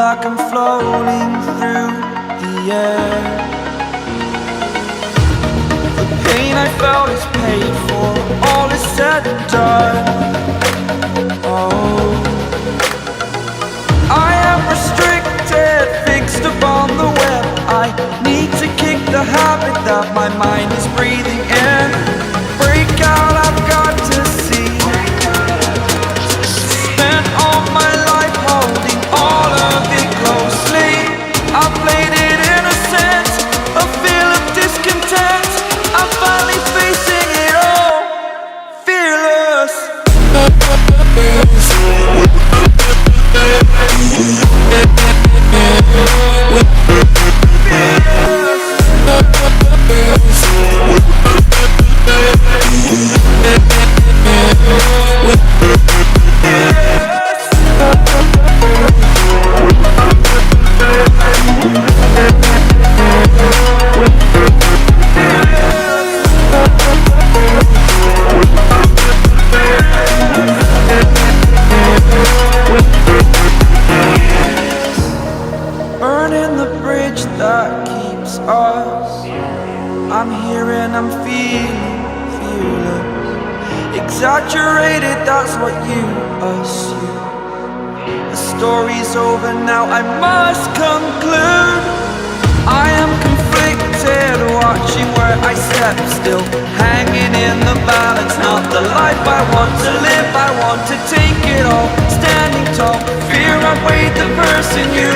like I'm floating through the air. The pain I felt is paid for, all is said and done. Oh, I am restricted, fixed upon the web. I need to kick the habit that my mind is breathing in. Break out, I've got to see. Spent all my life holding all of it closely. I played it innocent, a feel of discontent. I'm finally facing it all, fearless. Burning the bridge that keeps us. I'm here and I'm feeling fearless. Exaggerated, that's what you assume. The story's over now, I must conclude. I am conflicted, watching where I step still, hanging in the balance. Not the life I want to live, I want to take it all. Standing tall, fear outweighed the person you